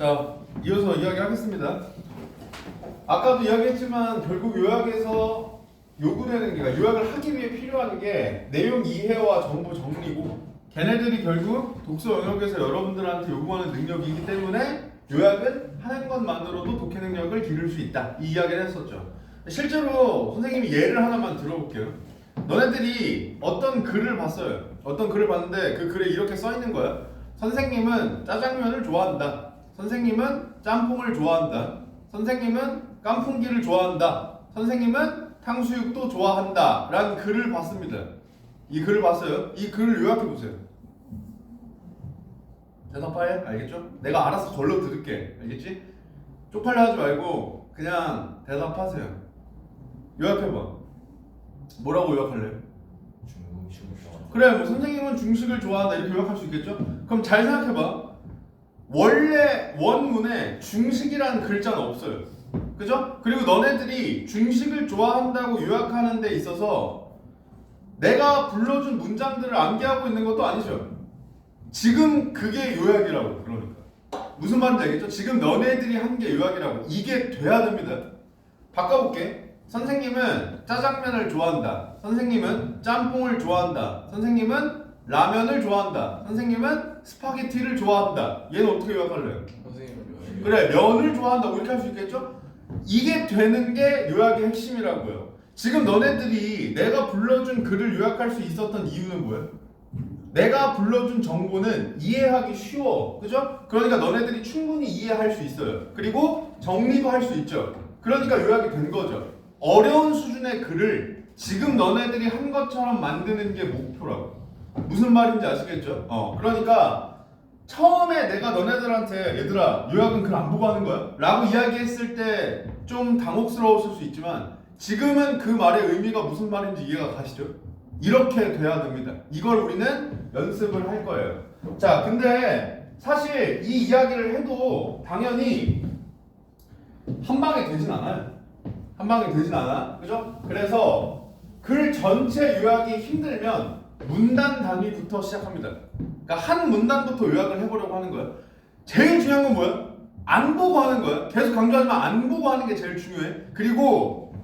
자, 이어서 이야기하겠습니다. 아까도 이야기했지만 결국 요약에서 요구되는 게, 요약을 하기 위해 필요한 게 내용 이해와 정보 정리고, 걔네들이 결국 독서 영역에서 여러분들한테 요구하는 능력이기 때문에 요약은 하는 것만으로도 독해 능력을 기를 수 있다, 이 이야기를 했었죠. 실제로 선생님이 예를 하나만 들어볼게요. 너네들이 어떤 글을 봤어요. 어떤 글을 봤는데 그 글에 이렇게 써 있는 거야. 선생님은 짜장면을 좋아한다. 선생님은 짬뽕을 좋아한다. 선생님은 깐풍기를 좋아한다. 선생님은 탕수육도 좋아한다. 라는 글을 봤습니다. 이 글을 봤어요. 이 글을 요약해 보세요. 대답해? 알겠죠? 내가 알아서 절로 들을게. 알겠지? 쪽팔려 하지 말고 그냥 대답하세요. 요약해봐. 뭐라고 요약할래? 중식을 좋아한다. 그래, 뭐 선생님은 중식을 좋아한다 이렇게 요약할 수 있겠죠? 그럼 잘 생각해봐. 원래 원문에 중식이라는 글자는 없어요. 그죠? 그리고 너네들이 중식을 좋아한다고 요약하는 데 있어서 내가 불러준 문장들을 암기하고 있는 것도 아니죠. 지금 그게 요약이라고. 그러니까 무슨 말인지 알겠죠? 지금 너네들이 한 게 요약이라고. 이게 돼야 됩니다. 바꿔볼게. 선생님은 짜장면을 좋아한다. 선생님은 짬뽕을 좋아한다. 선생님은 라면을 좋아한다. 선생님은 스파게티를 좋아한다. 얘는 어떻게 요약할래요? 선생님 그래, 면을 좋아한다고 이렇게 할 수 있겠죠? 이게 되는 게 요약의 핵심이라고요. 지금 너네들이 내가 불러준 글을 요약할 수 있었던 이유는 뭐예요? 내가 불러준 정보는 이해하기 쉬워. 그죠? 그러니까 너네들이 충분히 이해할 수 있어요. 그리고 정리도 할 수 있죠. 그러니까 요약이 된 거죠. 어려운 수준의 글을 지금 너네들이 한 것처럼 만드는 게 목표라고. 무슨 말인지 아시겠죠? 그러니까 처음에 내가 너네들한테 얘들아 요약은 글 안 보고 하는 거야? 라고 이야기했을 때 좀 당혹스러웠을 수 있지만 지금은 그 말의 의미가 무슨 말인지 이해가 가시죠? 이렇게 돼야 됩니다. 이걸 우리는 연습을 할 거예요. 자, 근데 사실 이 이야기를 해도 당연히 한 방에 되진 않아요. 한 방에 되진 않아. 그죠? 그래서 글 전체 요약이 힘들면 문단 단위부터 시작합니다. 그러니까 한 문단부터 요약을 해보려고 하는 거예요. 제일 중요한 건 뭐야? 안 보고 하는 거예요. 계속 강조하지만 안 보고 하는 게 제일 중요해. 그리고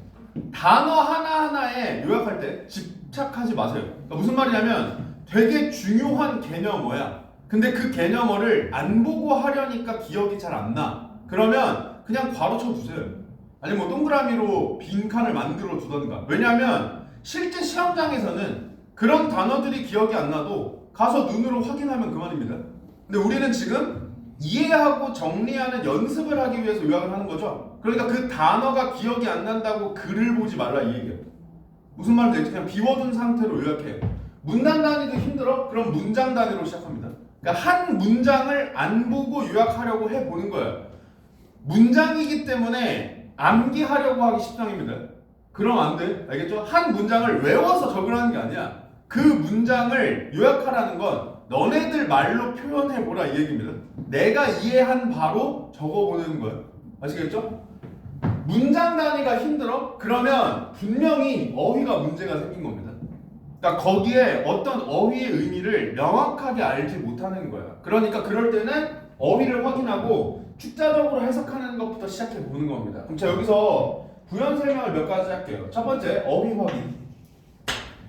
단어 하나하나에 요약할 때 집착하지 마세요. 그러니까 무슨 말이냐면 되게 중요한 개념어야. 근데 그 개념어를 안 보고 하려니까 기억이 잘 안 나. 그러면 그냥 괄호 쳐두세요. 아니면 뭐 동그라미로 빈칸을 만들어 두던가. 왜냐하면 실제 시험장에서는 그런 단어들이 기억이 안 나도 가서 눈으로 확인하면 그만입니다. 근데 우리는 지금 이해하고 정리하는 연습을 하기 위해서 요약을 하는 거죠. 그러니까 그 단어가 기억이 안 난다고 글을 보지 말라 이 얘기예요. 무슨 말인지 알겠지? 그냥 비워둔 상태로 요약해요. 문단 단위도 힘들어? 그럼 문장 단위로 시작합니다. 그러니까 한 문장을 안 보고 요약하려고 해보는 거예요. 문장이기 때문에 암기하려고 하기 십상입니다. 그럼 안 돼. 알겠죠? 한 문장을 외워서 적으라는 게 아니야. 그 문장을 요약하라는 건 너네들 말로 표현해보라 이 얘기입니다. 내가 이해한 바로 적어보는 거예요. 아시겠죠? 문장 단위가 힘들어? 그러면 분명히 어휘가 문제가 생긴 겁니다. 그러니까 거기에 어떤 어휘의 의미를 명확하게 알지 못하는 거야. 그러니까 그럴 때는 어휘를 확인하고 축자적으로 해석하는 것부터 시작해 보는 겁니다. 그럼 제가 여기서 부연 설명을 몇 가지 할게요. 첫 번째, 어휘 확인.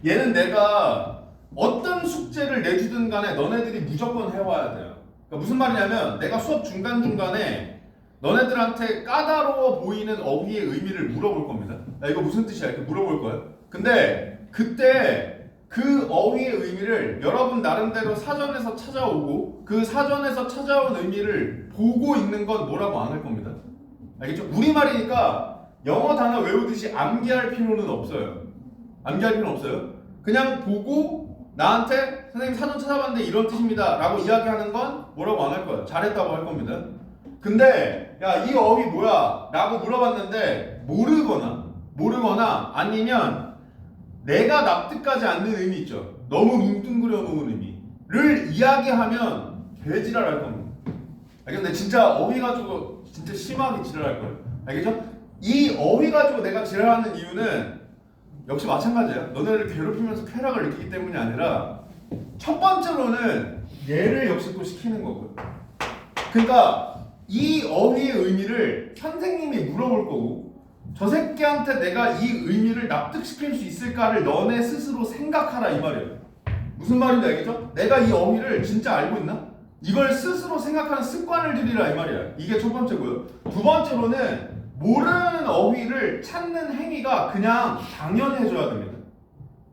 얘는 내가 어떤 숙제를 내주든 간에 너네들이 무조건 해와야 돼요. 그러니까 무슨 말이냐면 내가 수업 중간중간에 너네들한테 까다로워 보이는 어휘의 의미를 물어볼 겁니다. 야, 이거 무슨 뜻이야? 이렇게 물어볼 거예요. 근데 그때 그 어휘의 의미를 여러분 나름대로 사전에서 찾아오고 그 사전에서 찾아온 의미를 보고 있는 건 뭐라고 안 할 겁니다. 알겠죠? 우리말이니까 영어 단어 외우듯이 암기할 필요는 없어요. 암기할 필요는 없어요. 그냥 보고 나한테 선생님 사전 찾아봤는데 이런 뜻입니다 라고 이야기하는 건 뭐라고 안 할 거예요. 잘했다고 할 겁니다. 근데 야, 이 어휘 뭐야? 라고 물어봤는데 모르거나 아니면 내가 납득하지 않는 의미 있죠. 너무 뭉뚱그려 놓은 의미를 이야기하면 개지랄 할 겁니다. 알겠는데 진짜 어휘 가지고 진짜 심하게 지랄할 거예요. 알겠죠? 이 어휘 가지고 내가 지랄하는 이유는 역시 마찬가지예요. 너네를 괴롭히면서 쾌락을 느끼기 때문이 아니라 첫 번째로는 얘를 역시 또 시키는 거고요. 그러니까 이 어휘의 의미를 선생님이 물어볼 거고 저 새끼한테 내가 이 의미를 납득시킬 수 있을까를 너네 스스로 생각하라 이 말이에요. 무슨 말인지 알겠죠? 내가 이 어휘를 진짜 알고 있나? 이걸 스스로 생각하는 습관을 들이라 이 말이야. 이게 첫 번째고요. 두 번째로는 모르는 어휘를 찾는 행위가 그냥 당연해져야 됩니다.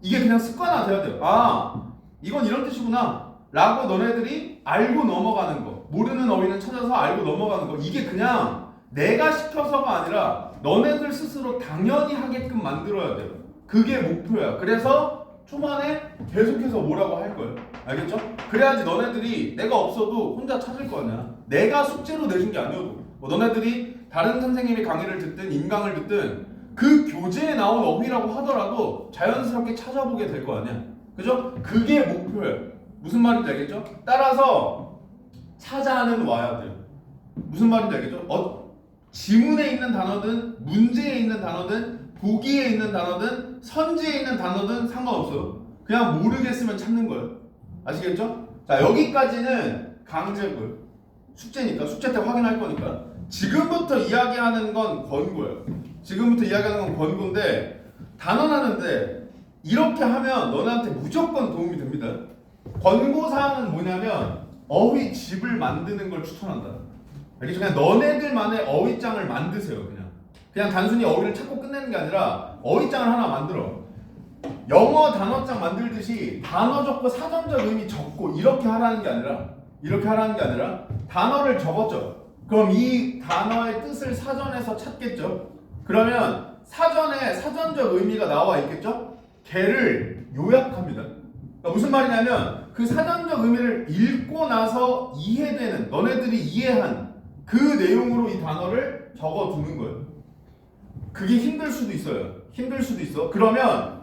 이게 그냥 습관화 돼야 돼요. 아, 이건 이런 뜻이구나 라고 너네들이 알고 넘어가는 거. 모르는 어휘는 찾아서 알고 넘어가는 거. 이게 그냥 내가 시켜서가 아니라 너네들 스스로 당연히 하게끔 만들어야 돼요. 그게 목표야. 그래서 초반에 계속해서 뭐라고 할 거예요. 알겠죠? 그래야지 너네들이 내가 없어도 혼자 찾을 거 아니야. 내가 숙제로 내준 게 아니어도 뭐 너네들이 다른 선생님의 강의를 듣든 인강을 듣든 그 교재에 나온 어휘라고 하더라도 자연스럽게 찾아보게 될 거 아니야. 그죠? 그게 목표예요. 무슨 말인지 알겠죠? 따라서 찾아는 와야 돼요. 무슨 말인지 알겠죠? 지문에 있는 단어든 문제에 있는 단어든 보기에 있는 단어든 선지에 있는 단어든 상관없어요. 그냥 모르겠으면 찾는 거예요. 아시겠죠? 자, 여기까지는 강제고요. 숙제니까 숙제 때 확인할 거니까. 지금부터 이야기하는 건 권고예요. 지금부터 이야기하는 건 권고인데 단언하는데 이렇게 하면 너네한테 무조건 도움이 됩니다. 권고사항은 뭐냐면 어휘집을 만드는 걸 추천한다. 알겠죠? 그냥 너네들만의 어휘장을 만드세요. 그냥 단순히 어휘를 찾고 끝내는 게 아니라 어휘장을 하나 만들어. 영어 단어장 만들듯이 단어 적고 사전적 의미 적고 이렇게 하라는 게 아니라 단어를 적었죠. 그럼 이 단어의 뜻을 사전에서 찾겠죠. 그러면 사전에 사전적 의미가 나와 있겠죠. 걔를 요약합니다. 그러니까 무슨 말이냐면 그 사전적 의미를 읽고 나서 이해되는 너네들이 이해한 그 내용으로 이 단어를 적어두는 거예요. 그게 힘들 수도 있어. 그러면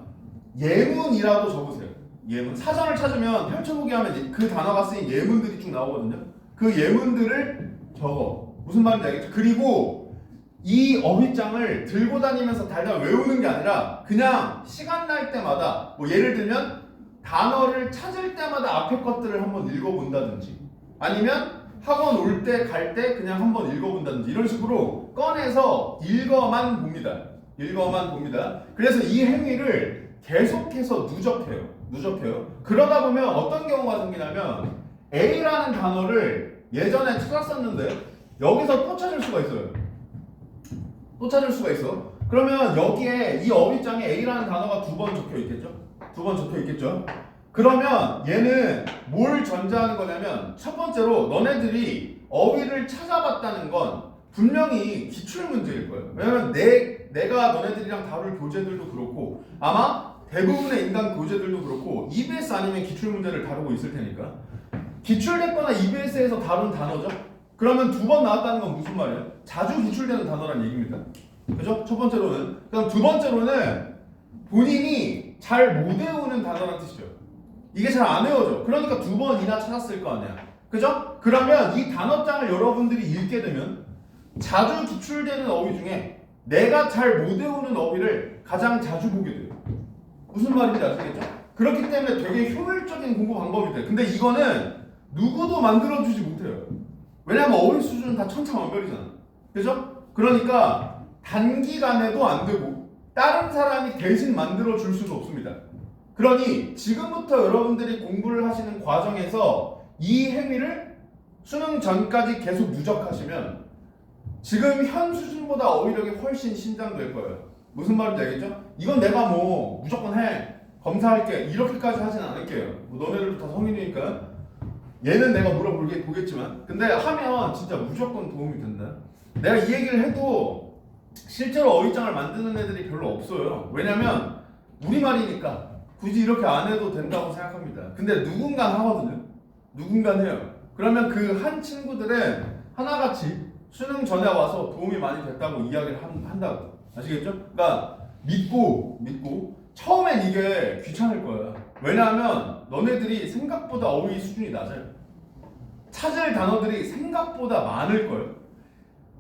예문이라도 적으세요. 예문. 사전을 찾으면 펼쳐보기 하면 그 단어가 쓰인 예문들이 쭉 나오거든요. 그 예문들을 적어. 무슨 말인지 알겠죠? 그리고 이 어휘장을 들고 다니면서 달달 외우는 게 아니라 그냥 시간 날 때마다 뭐 예를 들면 단어를 찾을 때마다 앞에 것들을 한번 읽어본다든지 아니면 학원 올 때 갈 때 그냥 한번 읽어본다든지 이런 식으로 꺼내서 읽어만 봅니다. 그래서 이 행위를 계속해서 누적해요. 그러다 보면 어떤 경우가 생기냐면 A라는 단어를 예전에 찾았었는데 여기서 또 찾을 수가 있어. 그러면 여기에 이 어휘장에 A라는 단어가 두 번 적혀 있겠죠. 그러면 얘는 뭘 전제하는 거냐면 첫 번째로 너네들이 어휘를 찾아봤다는 건 분명히 기출문제일 거예요. 왜냐면 내가 너네들이랑 다룰 교재들도 그렇고 아마 대부분의 인간 교재들도 그렇고 EBS 아니면 기출문제를 다루고 있을 테니까 기출됐거나 EBS에서 다룬 단어죠. 그러면 두 번 나왔다는 건 무슨 말이에요? 자주 기출되는 단어란 얘기입니다. 그죠? 첫 번째로는. 그럼 두 번째로는 본인이 잘 못 외우는 단어란 뜻이죠. 이게 잘 안 외워져. 그러니까 두 번이나 찾았을 거 아니야. 그죠? 그러면 이 단어장을 여러분들이 읽게 되면 자주 기출되는 어휘 중에 내가 잘 못 외우는 어휘를 가장 자주 보게 돼요. 무슨 말인지 아시겠죠? 그렇기 때문에 되게 효율적인 공부 방법이 돼. 근데 이거는 누구도 만들어주지 못해요. 왜냐면 어휘 수준은 다 천차만별이잖아. 그죠? 그러니까 단기간에도 안 되고 다른 사람이 대신 만들어줄 수도 없습니다. 그러니 지금부터 여러분들이 공부를 하시는 과정에서 이 행위를 수능 전까지 계속 누적하시면 지금 현 수준보다 어휘력이 훨씬 신장될 거예요. 무슨 말인지 알겠죠? 이건 내가 뭐 무조건 해, 검사할게 이렇게까지 하진 않을게요. 뭐 너네들도 다 성인이니까 얘는 내가 물어보겠지만 근데 하면 진짜 무조건 도움이 된다. 내가 이 얘기를 해도 실제로 어휘장을 만드는 애들이 별로 없어요. 왜냐면 우리말이니까 굳이 이렇게 안 해도 된다고 생각합니다. 근데 누군가 하거든요. 누군가 해요. 그러면 그 한 친구들은 하나같이 수능 전에 와서 도움이 많이 됐다고 이야기를 한다고. 아시겠죠? 그러니까 믿고 처음엔 이게 귀찮을 거야. 왜냐하면 너네들이 생각보다 어휘 수준이 낮아요. 찾을 단어들이 생각보다 많을 거예요.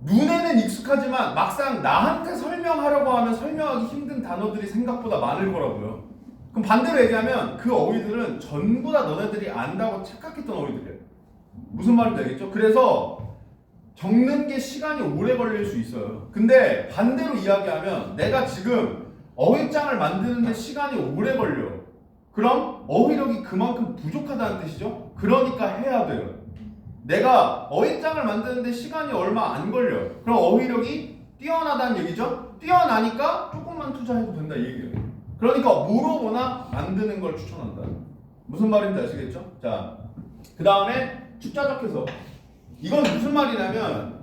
눈에는 익숙하지만 막상 나한테 설명하려고 하면 설명하기 힘든 단어들이 생각보다 많을 거라고요. 그럼 반대로 얘기하면 그 어휘들은 전부 다 너네들이 안다고 착각했던 어휘들이에요. 무슨 말인지 알겠죠? 그래서 적는 게 시간이 오래 걸릴 수 있어요. 근데 반대로 이야기하면 내가 지금 어휘장을 만드는데 시간이 오래 걸려. 그럼 어휘력이 그만큼 부족하다는 뜻이죠. 그러니까 해야 돼요. 내가 어휘장을 만드는데 시간이 얼마 안 걸려. 그럼 어휘력이 뛰어나다는 얘기죠. 뛰어나니까 조금만 투자해도 된다 이 얘기예요. 그러니까 물어보나 만드는 걸 추천한다. 무슨 말인지 아시겠죠? 자, 그 다음에 축자적 해석. 이건 무슨 말이냐면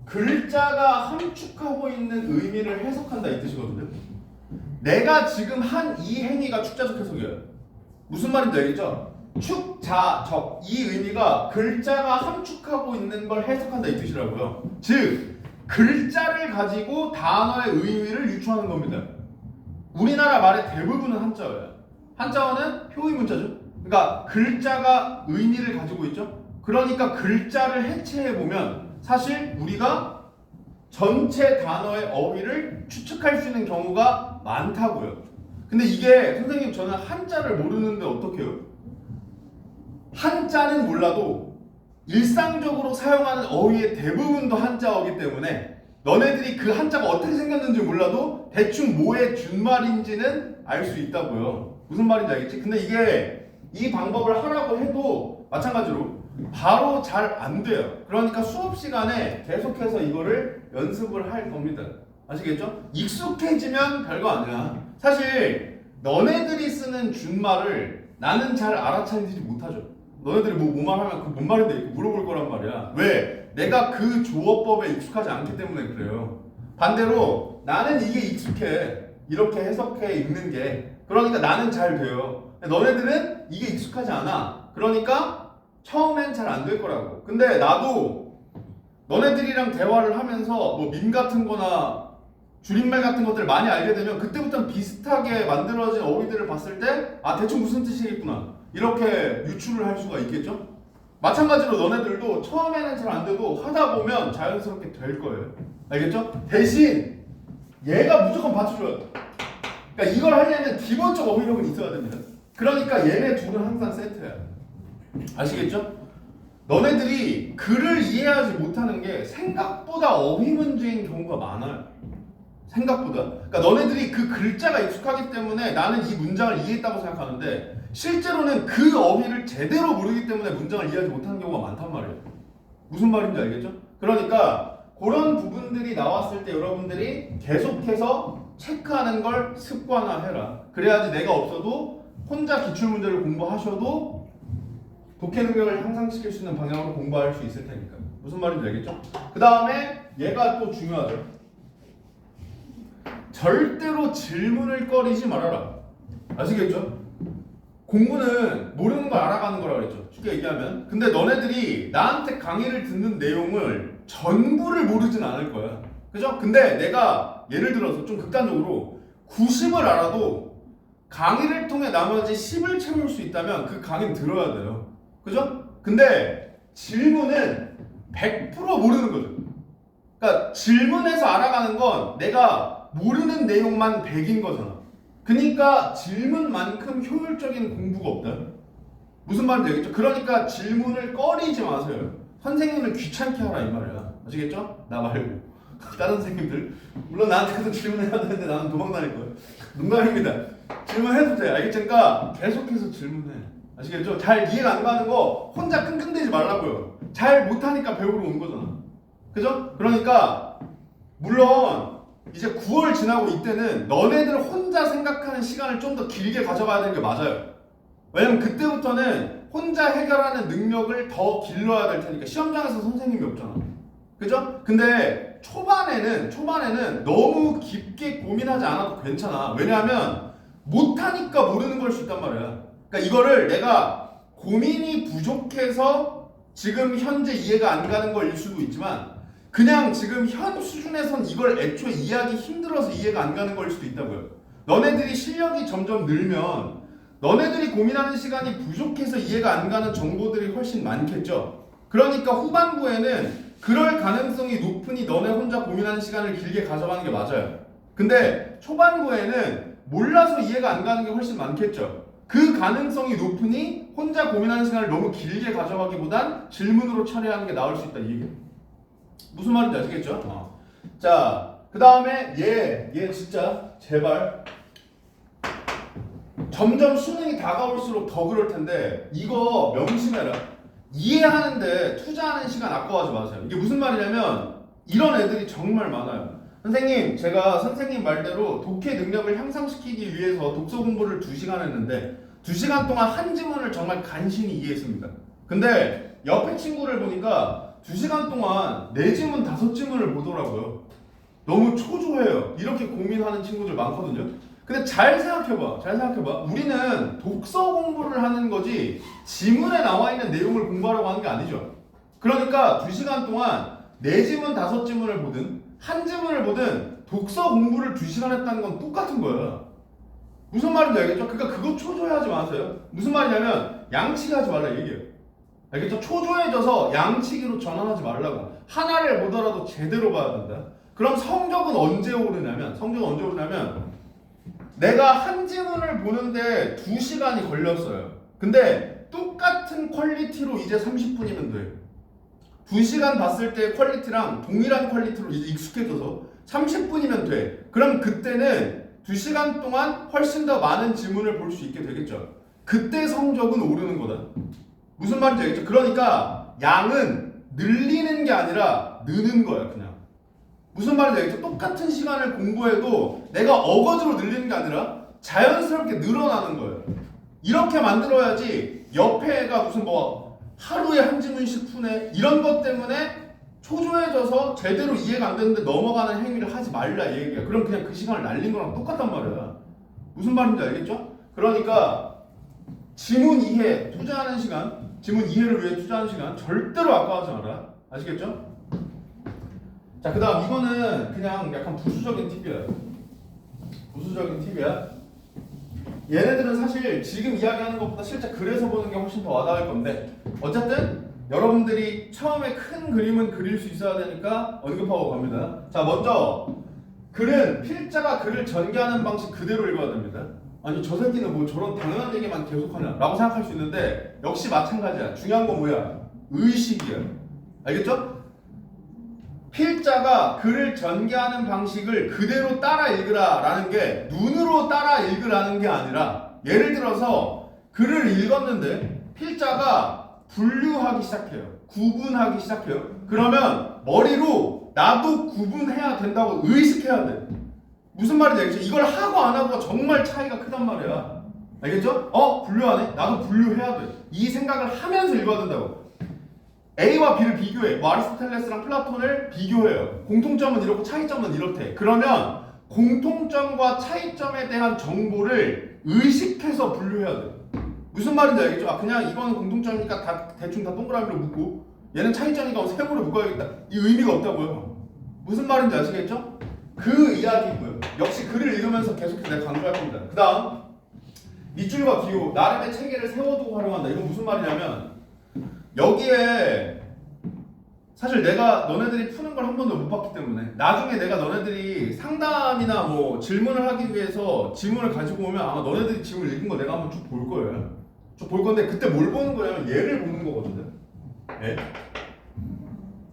글자가 함축하고 있는 의미를 해석한다 이 뜻이거든요. 내가 지금 한 이 행위가 축자적 해석이에요. 무슨 말인지 알겠죠? 축자적 이 의미가 글자가 함축하고 있는 걸 해석한다 이 뜻이라고요. 즉 글자를 가지고 단어의 의미를 유추하는 겁니다. 우리나라 말의 대부분은 한자어예요. 한자어는 표의 문자죠. 그러니까 글자가 의미를 가지고 있죠. 그러니까 글자를 해체해보면 사실 우리가 전체 단어의 어휘를 추측할 수 있는 경우가 많다고요. 근데 이게 선생님 저는 한자를 모르는데 어떻게 해요? 한자는 몰라도 일상적으로 사용하는 어휘의 대부분도 한자어이기 때문에 너네들이 그 한자가 어떻게 생겼는지 몰라도 대충 뭐의 준말인지는 알 수 있다고요. 무슨 말인지 알겠지? 근데 이게 이 방법을 하라고 해도 마찬가지로 바로 잘 안 돼요. 그러니까 수업 시간에 계속해서 이거를 연습을 할 겁니다. 아시겠죠? 익숙해지면 별거 아니야. 사실 너네들이 쓰는 준말을 나는 잘 알아차리지 못하죠. 너네들이 뭐 말하면 그 뭔 말인데 이렇게 물어볼 거란 말이야. 왜? 내가 그 조어법에 익숙하지 않기 때문에 그래요. 반대로 나는 이게 익숙해. 이렇게 해석해 읽는 게. 그러니까 나는 잘 돼요. 너네들은 이게 익숙하지 않아. 그러니까 처음엔 잘 안 될 거라고. 근데 나도 너네들이랑 대화를 하면서 뭐 밈 같은 거나 줄임말 같은 것들을 많이 알게 되면 그때부터 비슷하게 만들어진 어휘들을 봤을 때 아 대충 무슨 뜻이겠구나 이렇게 유추를 할 수가 있겠죠? 마찬가지로 너네들도 처음에는 잘 안 돼도 하다 보면 자연스럽게 될 거예요. 알겠죠? 대신 얘가 무조건 받쳐줘야 돼. 그러니까 이걸 하려면 기본적 어휘력은 있어야 됩니다. 그러니까 얘네 둘은 항상 세트야. 아시겠죠? 너네들이 글을 이해하지 못하는 게 생각보다 어휘 문제인 경우가 많아요. 생각보다. 그러니까 너네들이 그 글자가 익숙하기 때문에 나는 이 문장을 이해했다고 생각하는데 실제로는 그 어휘를 제대로 모르기 때문에 문장을 이해하지 못하는 경우가 많단 말이에요. 무슨 말인지 알겠죠? 그러니까 그런 부분들이 나왔을 때 여러분들이 계속해서 체크하는 걸 습관화해라. 그래야지 내가 없어도 혼자 기출문제를 공부하셔도 독해 능력을 향상시킬 수 있는 방향으로 공부할 수 있을 테니까. 무슨 말인지 알겠죠? 그 다음에 얘가 또 중요하죠. 절대로 질문을 꺼리지 말아라. 아시겠죠? 공부는 모르는 걸 알아가는 거라고 그랬죠. 쉽게 얘기하면. 근데 너네들이 나한테 강의를 듣는 내용을 전부를 모르진 않을 거야. 그죠? 근데 내가 예를 들어서 좀 극단적으로 90을 알아도 강의를 통해 나머지 10을 채울 수 있다면 그 강의는 들어야 돼요. 그죠? 근데 질문은 100% 모르는 거죠. 그러니까 질문에서 알아가는 건 내가 모르는 내용만 100인 거잖아. 그러니까 질문만큼 효율적인 공부가 없다. 무슨 말인지 알겠죠? 그러니까 질문을 꺼리지 마세요. 선생님을 귀찮게 하라 이 말이야. 아시겠죠? 나 말고 다른 선생님들 물론 나한테도 질문해야 되는데 나는 도망다닐 거예요. 농담입니다. 질문해도 돼. 알겠죠? 그러니까 계속해서 질문해. 아시겠죠? 잘 이해가 안 가는 거 혼자 끙끙대지 말라고요. 잘 못하니까 배우러 온 거잖아. 그죠? 그러니까 물론 이제 9월 지나고 이때는 너네들 혼자 생각하는 시간을 좀 더 길게 가져가야 되는 게 맞아요. 왜냐면 그때부터는 혼자 해결하는 능력을 더 길러야 될 테니까 시험장에서 선생님이 없잖아. 그죠? 근데 초반에는 너무 깊게 고민하지 않아도 괜찮아. 왜냐하면 못하니까 모르는 걸 수 있단 말이야. 그러니까 이거를 내가 고민이 부족해서 지금 현재 이해가 안 가는 거일 수도 있지만 그냥 지금 현 수준에선 이걸 애초에 이해하기 힘들어서 이해가 안 가는 거일 수도 있다고요. 너네들이 실력이 점점 늘면 너네들이 고민하는 시간이 부족해서 이해가 안 가는 정보들이 훨씬 많겠죠. 그러니까 후반부에는 그럴 가능성이 높으니 너네 혼자 고민하는 시간을 길게 가져가는 게 맞아요. 근데 초반부에는 몰라서 이해가 안 가는 게 훨씬 많겠죠. 그 가능성이 높으니 혼자 고민하는 시간을 너무 길게 가져가기보단 질문으로 처리하는 게 나을 수 있다 이 얘기예요. 무슨 말인지 아시겠죠? 자, 그 다음에 얘 진짜 제발 점점 수능이 다가올수록 더 그럴 텐데 이거 명심해라. 이해하는데 투자하는 시간 아까워하지 마세요. 이게 무슨 말이냐면 이런 애들이 정말 많아요. 선생님, 제가 선생님 말대로 독해 능력을 향상시키기 위해서 독서 공부를 2시간 했는데 2시간 동안 한 지문을 정말 간신히 이해했습니다. 근데 옆에 친구를 보니까 2시간 동안 4지문, 5지문을 보더라고요. 너무 초조해요. 이렇게 고민하는 친구들 많거든요. 근데 잘 생각해봐. 우리는 독서 공부를 하는 거지 지문에 나와 있는 내용을 공부하려고 하는 게 아니죠. 그러니까 2시간 동안 4지문, 5지문을 보든 한 지문을 보든 독서 공부를 2시간 했다는 건 똑같은 거야. 무슨 말인지 알겠죠? 그러니까 그거 초조해하지 마세요. 무슨 말이냐면 양치기하지 말라 얘기예요. 알겠죠? 초조해져서 양치기로 전환하지 말라고. 하나를 보더라도 제대로 봐야 된다. 그럼 성적은 언제 오르냐면 내가 한 지문을 보는데 2시간이 걸렸어요. 근데 똑같은 퀄리티로 이제 30분이면 돼. 2시간 봤을 때 퀄리티랑 동일한 퀄리티로 이제 익숙해져서 30분이면 돼. 그럼 그때는 2시간 동안 훨씬 더 많은 지문을 볼 수 있게 되겠죠. 그때 성적은 오르는 거다. 무슨 말인지 알겠죠? 그러니까 양은 늘리는 게 아니라 느는 거야, 그냥. 무슨 말인지 알겠죠? 똑같은 시간을 공부해도 내가 어거지로 늘리는 게 아니라 자연스럽게 늘어나는 거예요. 이렇게 만들어야지 옆에 애가 무슨 뭐 하루에 한 지문씩 푸네 이런 것 때문에 초조해져서 제대로 이해가 안 되는데 넘어가는 행위를 하지 말라 이 얘기야. 그럼 그냥 그 시간을 날린 거랑 똑같단 말이야. 무슨 말인지 알겠죠? 그러니까 지문 이해 투자하는 시간, 지문 이해를 위해 투자하는 시간 절대로 아까워하지 마라. 아시겠죠? 자, 그 다음 이거는 그냥 약간 부수적인 팁이야. 얘네들은 사실 지금 이야기하는 것보다 실제 글에서 보는 게 훨씬 더 와닿을 건데 어쨌든 여러분들이 처음에 큰 그림은 그릴 수 있어야 되니까 언급하고 갑니다. 자, 먼저 글은 필자가 글을 전개하는 방식 그대로 읽어야 됩니다. 아니 저 새끼는 뭐 저런 당연한 얘기만 계속하냐 라고 생각할 수 있는데 역시 마찬가지야. 중요한 건 뭐야? 의식이야. 알겠죠? 필자가 글을 전개하는 방식을 그대로 따라 읽으라 라는 게 눈으로 따라 읽으라는 게 아니라 예를 들어서 글을 읽었는데 필자가 분류하기 시작해요. 구분하기 시작해요. 그러면 머리로 나도 구분해야 된다고 의식해야 돼. 무슨 말인지 알겠죠? 이걸 하고 안 하고가 정말 차이가 크단 말이야. 알겠죠? 분류하네? 나도 분류해야 돼. 이 생각을 하면서 읽어야 된다고. A와 B를 비교해. 뭐 아리스토텔레스랑 플라톤을 비교해요. 공통점은 이렇고 차이점은 이렇대. 그러면 공통점과 차이점에 대한 정보를 의식해서 분류해야 돼. 무슨 말인지 알겠죠? 그냥 이거는 공통점이니까 대충 다 동그라미로 묶고 얘는 차이점이니까 세모로 묶어야겠다. 이 의미가 없다고요. 무슨 말인지 아시겠죠? 그 이야기고요. 역시 글을 읽으면서 계속해서 내가 강조할 겁니다. 그 다음 밑줄과 기호, 나름의 체계를 세워두고 활용한다. 이건 무슨 말이냐면 여기에 사실 내가 너네들이 푸는 걸 한 번도 못 봤기 때문에 나중에 내가 너네들이 상담이나 뭐 질문을 하기 위해서 지문을 가지고 오면 아마 너네들이 지문을 읽은 거 내가 한번 쭉 볼 거예요. 쭉 볼 건데 그때 뭘 보는 거냐면 얘를 보는 거거든요. 예?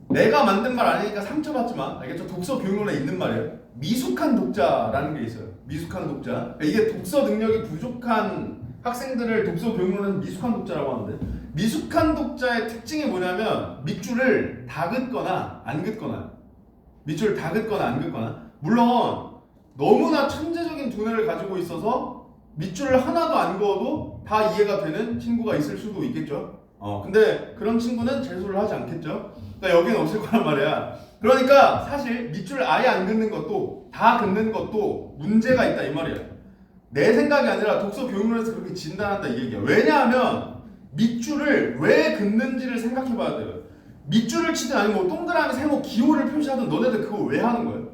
내가 만든 말 아니니까 상처받지만 알겠죠? 독서 교육론에 있는 말이에요. 미숙한 독자라는 게 있어요. 미숙한 독자. 이게 독서 능력이 부족한 학생들을 독서 교육론에서 미숙한 독자라고 하는데 미숙한 독자의 특징이 뭐냐면 밑줄을 다 긋거나 안 긋거나 밑줄을 다 긋거나 안 긋거나 물론 너무나 천재적인 두뇌를 가지고 있어서 밑줄을 하나도 안 그어도 다 이해가 되는 친구가 있을 수도 있겠죠. 근데 그런 친구는 재수를 하지 않겠죠. 그러니까 여기는 없을 거란 말이야. 그러니까 사실 밑줄을 아예 안 긋는 것도 다 긋는 것도 문제가 있다 이 말이야. 내 생각이 아니라 독서 교육론에서 그렇게 진단한다 이 얘기야. 왜냐하면 밑줄을 왜 긋는지를 생각해 봐야 돼요. 밑줄을 치든 아니면 뭐 동그라미, 세모, 기호를 표시하든 너네들 그거 왜 하는 거예요?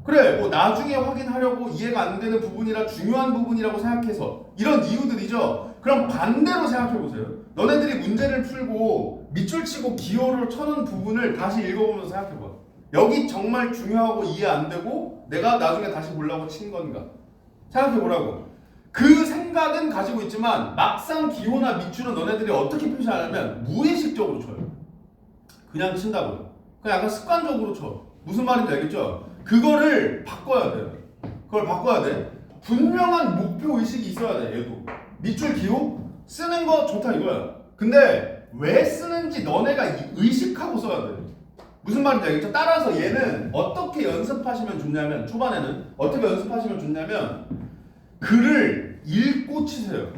그래, 뭐 나중에 확인하려고 이해가 안 되는 부분이라 중요한 부분이라고 생각해서 이런 이유들이죠. 그럼 반대로 생각해 보세요. 너네들이 문제를 풀고 밑줄 치고 기호를 쳐놓은 부분을 다시 읽어보면서 생각해 봐. 여기 정말 중요하고 이해 안 되고 내가 나중에 다시 보려고 친 건가? 생각해 보라고. 그 생각은 가지고 있지만 막상 기호나 밑줄은 너네들이 어떻게 표시하냐면 무의식적으로 쳐요. 그냥 친다고요. 그냥 약간 습관적으로 쳐. 무슨 말인지 알겠죠? 그거를 바꿔야 돼요. 그걸 바꿔야 돼. 분명한 목표 의식이 있어야 돼. 얘도 밑줄 기호 쓰는 거 좋다 이거야. 근데 왜 쓰는지 너네가 의식하고 써야 돼. 무슨 말인지 알겠죠? 따라서 얘는 어떻게 연습하시면 좋냐면 초반에는 어떻게 연습하시면 좋냐면 글을 읽고 치세요.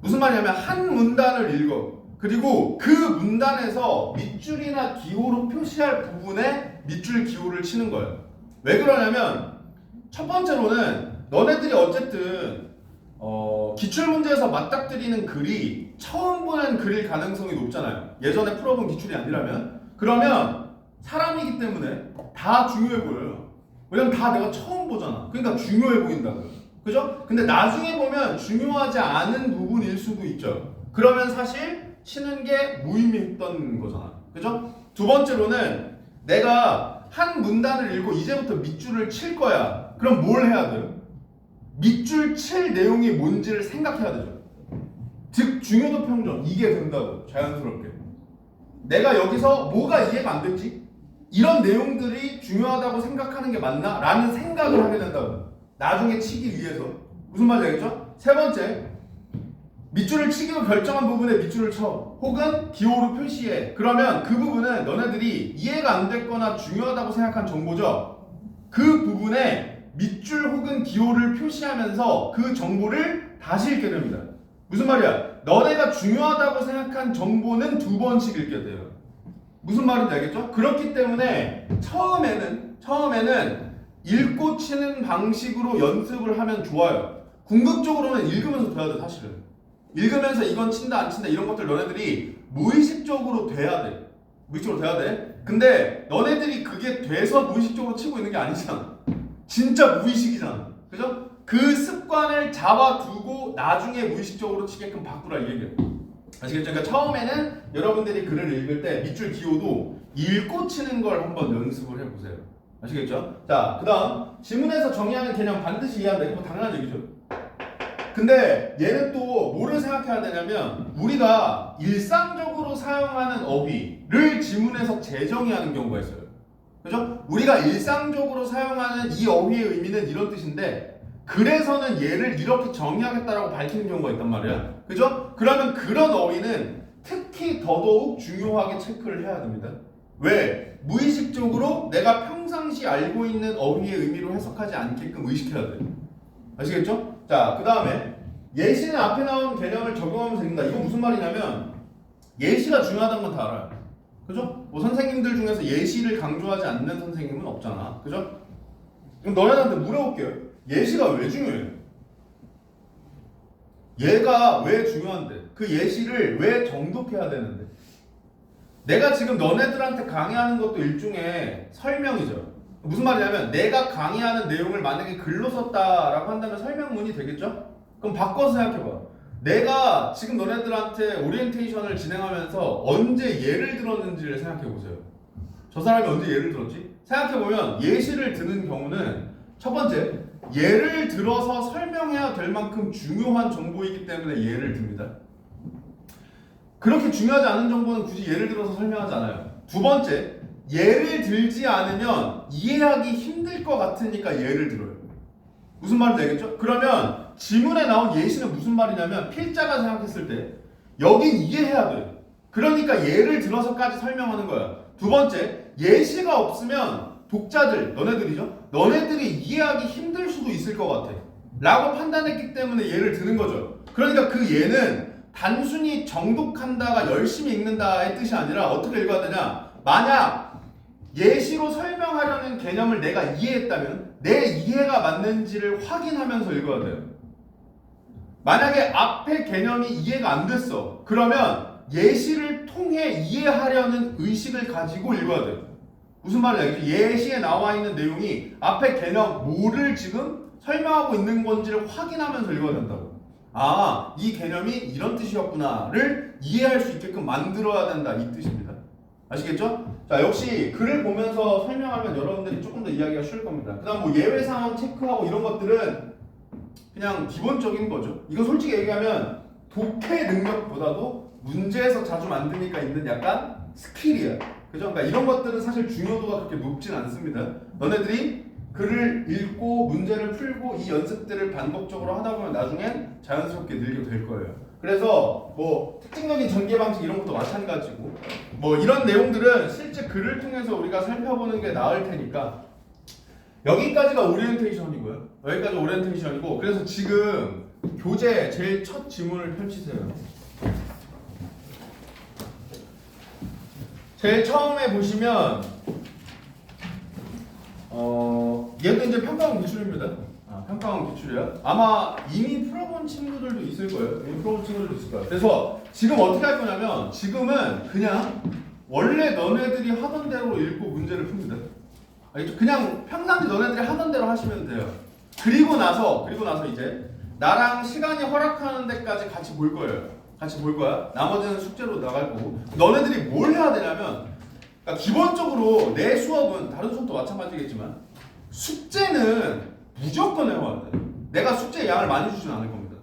무슨 말이냐면 한 문단을 읽어. 그리고 그 문단에서 밑줄이나 기호로 표시할 부분에 밑줄 기호를 치는 거예요. 왜 그러냐면 첫 번째로는 너네들이 어쨌든 기출문제에서 맞닥뜨리는 글이 처음 보는 글일 가능성이 높잖아요. 예전에 풀어본 기출이 아니라면. 그러면 사람이기 때문에 다 중요해 보여요. 왜냐면 다 내가 처음 보잖아. 그러니까 중요해 보인다고요. 그죠? 근데 나중에 보면 중요하지 않은 부분일 수도 있죠. 그러면 사실 치는 게 무의미했던 거잖아. 그죠? 두 번째로는 내가 한 문단을 읽고 이제부터 밑줄을 칠 거야. 그럼 뭘 해야 돼요? 밑줄 칠 내용이 뭔지를 생각해야 되죠. 즉 중요도 평정 이게 된다고 자연스럽게. 내가 여기서 뭐가 이해가 안 됐지? 이런 내용들이 중요하다고 생각하는 게 맞나? 라는 생각을 하게 된다고. 나중에 치기 위해서. 무슨 말인지 알겠죠? 세 번째, 밑줄을 치기로 결정한 부분에 밑줄을 쳐. 혹은 기호로 표시해. 그러면 그 부분은 너네들이 이해가 안 됐거나 중요하다고 생각한 정보죠. 그 부분에 밑줄 혹은 기호를 표시하면서 그 정보를 다시 읽게 됩니다. 무슨 말이야? 너네가 중요하다고 생각한 정보는 두 번씩 읽게 돼요. 무슨 말인지 알겠죠? 그렇기 때문에 처음에는 읽고 치는 방식으로 연습을 하면 좋아요. 궁극적으로는 읽으면서 돼야 돼, 사실은. 읽으면서 이건 친다 안 친다 이런 것들 너네들이 무의식적으로 돼야 돼. 무의식적으로 돼야 돼. 근데 너네들이 그게 돼서 무의식적으로 치고 있는 게 아니잖아. 진짜 무의식이잖아. 그죠? 그 습관을 잡아두고 나중에 무의식적으로 치게끔 바꾸라 이 얘기예요. 아시겠죠? 그러니까 처음에는 여러분들이 글을 읽을 때 밑줄 기호도 읽고 치는 걸 한번 연습을 해보세요. 아시겠죠? 자, 그 다음 지문에서 정의하는 개념 반드시 이해한다. 이거 뭐 당연한 얘기죠. 근데 얘는 또 뭐를 생각해야 되냐면 우리가 일상적으로 사용하는 어휘를 지문에서 재정의하는 경우가 있어요. 그죠? 우리가 일상적으로 사용하는 이 어휘의 의미는 이런 뜻인데 그래서는 얘를 이렇게 정의하겠다라고 밝히는 경우가 있단 말이야. 그죠? 그러면 그런 어휘는 특히 더더욱 중요하게 체크를 해야 됩니다. 왜? 무의식적으로 내가 평상시 알고 있는 어휘의 의미로 해석하지 않게끔 의식해야 돼. 아시겠죠? 자, 그 다음에 예시는 앞에 나온 개념을 적용하면서 읽는다. 이건 무슨 말이냐면 예시가 중요하다는 건 다 알아요. 그죠? 뭐 선생님들 중에서 예시를 강조하지 않는 선생님은 없잖아. 그죠? 그럼 너네한테 물어볼게요. 예시가 왜 중요해요? 얘가 왜 중요한데? 그 예시를 왜 정독해야 되는데? 내가 지금 너네들한테 강의하는 것도 일종의 설명이죠. 무슨 말이냐면 내가 강의하는 내용을 만약에 글로 썼다라고 한다면 설명문이 되겠죠? 그럼 바꿔서 생각해봐. 내가 지금 너네들한테 오리엔테이션을 진행하면서 언제 예를 들었는지를 생각해보세요. 저 사람이 언제 예를 들었지? 생각해보면 예시를 드는 경우는 첫 번째, 예를 들어서 설명해야 될 만큼 중요한 정보이기 때문에 예를 듭니다. 그렇게 중요하지 않은 정보는 굳이 예를 들어서 설명하지 않아요. 두 번째, 예를 들지 않으면 이해하기 힘들 것 같으니까 예를 들어요. 무슨 말인지 알겠죠? 그러면 지문에 나온 예시는 무슨 말이냐면 필자가 생각했을 때 여긴 이해해야 돼. 그러니까 예를 들어서까지 설명하는 거야. 두 번째, 예시가 없으면 독자들, 너네들이죠? 너네들이 이해하기 힘들 수도 있을 것 같아 라고 판단했기 때문에 예를 드는 거죠. 그러니까 그 예는 단순히 정독한다가 열심히 읽는다의 뜻이 아니라 어떻게 읽어야 되냐? 만약 예시로 설명하려는 개념을 내가 이해했다면 내 이해가 맞는지를 확인하면서 읽어야 돼요. 만약에 앞에 개념이 이해가 안 됐어. 그러면 예시를 통해 이해하려는 의식을 가지고 읽어야 돼요. 무슨 말이야? 예시에 나와 있는 내용이 앞에 개념 뭐를 지금 설명하고 있는 건지를 확인하면서 읽어야 된다고. 아, 이 개념이 이런 뜻이었구나를 이해할 수 있게끔 만들어야 된다 이 뜻입니다. 아시겠죠? 자, 역시 글을 보면서 설명하면 여러분들이 조금 더 이해하기가 쉬울 겁니다. 그 다음 뭐 예외 상황 체크하고 이런 것들은 그냥 기본적인 거죠. 이거 솔직히 얘기하면 독해 능력보다도 문제에서 자주 만드니까 있는 약간 스킬이야. 그죠? 그러니까 이런 것들은 사실 중요도가 그렇게 높진 않습니다. 너네들이 글을 읽고 문제를 풀고 이 연습들을 반복적으로 하다 보면 나중엔 자연스럽게 늘게 될 거예요. 그래서 뭐 특징적인 전개 방식 이런 것도 마찬가지고 뭐 이런 내용들은 실제 글을 통해서 우리가 살펴보는 게 나을 테니까 여기까지가 오리엔테이션이고요. 여기까지 오리엔테이션이고 그래서 지금 교재 제일 첫 지문을 펼치세요. 제일 처음에 보시면 얘도 이제 평가원 기출입니다. 평가원 기출이야. 아마 이미 풀어본 친구들도 있을 거예요. 이미 풀어본 친구들도 있을 거예요. 그래서 지금 어떻게 할 거냐면 지금은 그냥 원래 너네들이 하던 대로 읽고 문제를 풉니다. 알겠죠? 그냥 평상시 너네들이 하던 대로 하시면 돼요. 그리고 나서 이제 나랑 시간이 허락하는 데까지 같이 볼 거예요. 같이 볼 거야. 나머지는 숙제로 나갈 거고. 너네들이 뭘 해야 되냐면 그러니까 기본적으로 내 수업은 다른 수업도 마찬가지겠지만 숙제는 무조건 해와야 돼. 내가 숙제 양을 많이 주진 않을 겁니다.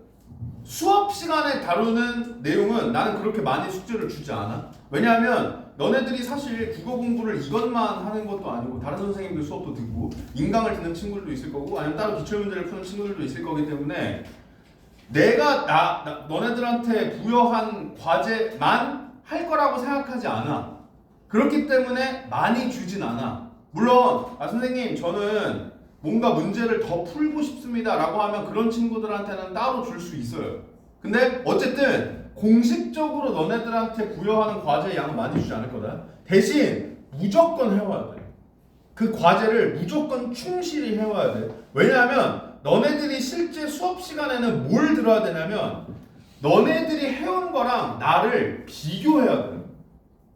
수업 시간에 다루는 내용은 나는 그렇게 많이 숙제를 주지 않아. 왜냐하면 너네들이 사실 국어 공부를 이것만 하는 것도 아니고 다른 선생님들 수업도 듣고 인강을 듣는 친구들도 있을 거고 아니면 따로 기출문제를 푸는 친구들도 있을 거기 때문에 내가 너네들한테 부여한 과제만 할 거라고 생각하지 않아. 그렇기 때문에 많이 주진 않아. 물론 선생님 저는 뭔가 문제를 더 풀고 싶습니다 라고 하면 그런 친구들한테는 따로 줄 수 있어요. 근데 어쨌든 공식적으로 너네들한테 부여하는 과제의 양은 많이 주지 않을 거다. 대신 무조건 해와야 돼. 그 과제를 무조건 충실히 해와야 돼. 왜냐하면 너네들이 실제 수업 시간에는 뭘 들어야 되냐면 너네들이 해온 거랑 나를 비교해야 돼.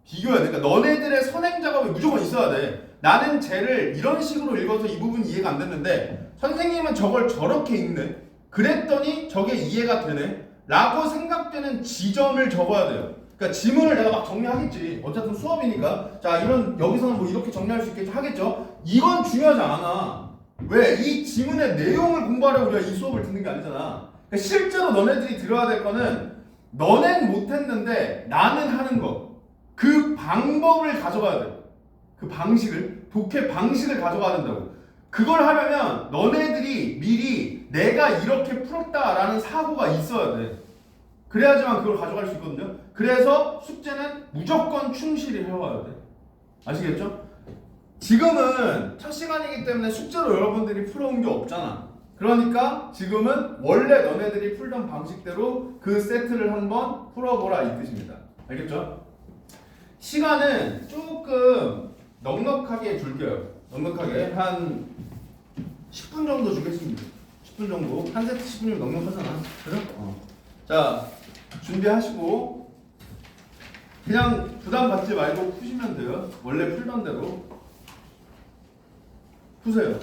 비교해야 돼. 그러니까 너네들의 선행 작업이 무조건 있어야 돼. 나는 쟤를 이런 식으로 읽어서 이 부분이 이해가 안 됐는데 선생님은 저걸 저렇게 읽네. 그랬더니 저게 이해가 되네. 라고 생각되는 지점을 적어야 돼요. 그러니까 지문을 내가 막 정리하겠지. 어쨌든 수업이니까. 자, 이런 여기서는 뭐 이렇게 정리할 수 있겠죠. 하겠죠. 이건 중요하지 않아. 왜? 이 지문의 내용을 공부하려고 우리가 이 수업을 듣는 게 아니잖아. 그러니까 실제로 너네들이 들어야 될 거는 너넨 못했는데 나는 하는 거. 그 방법을 가져가야 돼. 그 방식을, 독해 방식을 가져가야 된다고. 그걸 하려면 너네들이 미리 내가 이렇게 풀었다라는 사고가 있어야 돼. 그래야지만 그걸 가져갈 수 있거든요. 그래서 숙제는 무조건 충실히 해와야 돼. 아시겠죠? 지금은 첫 시간이기 때문에 숙제로 여러분들이 풀어온 게 없잖아. 그러니까 지금은 원래 너네들이 풀던 방식대로 그 세트를 한번 풀어보라 이 뜻입니다. 알겠죠? 시간은 조금 넉넉하게 줄게요. 넉넉하게 한 10분 정도 주겠습니다. 10분 정도. 한 세트 10분이면 넉넉하잖아. 그죠? 자, 준비하시고 그냥 부담 갖지 말고 푸시면 돼요. 원래 풀던 대로 푸세요.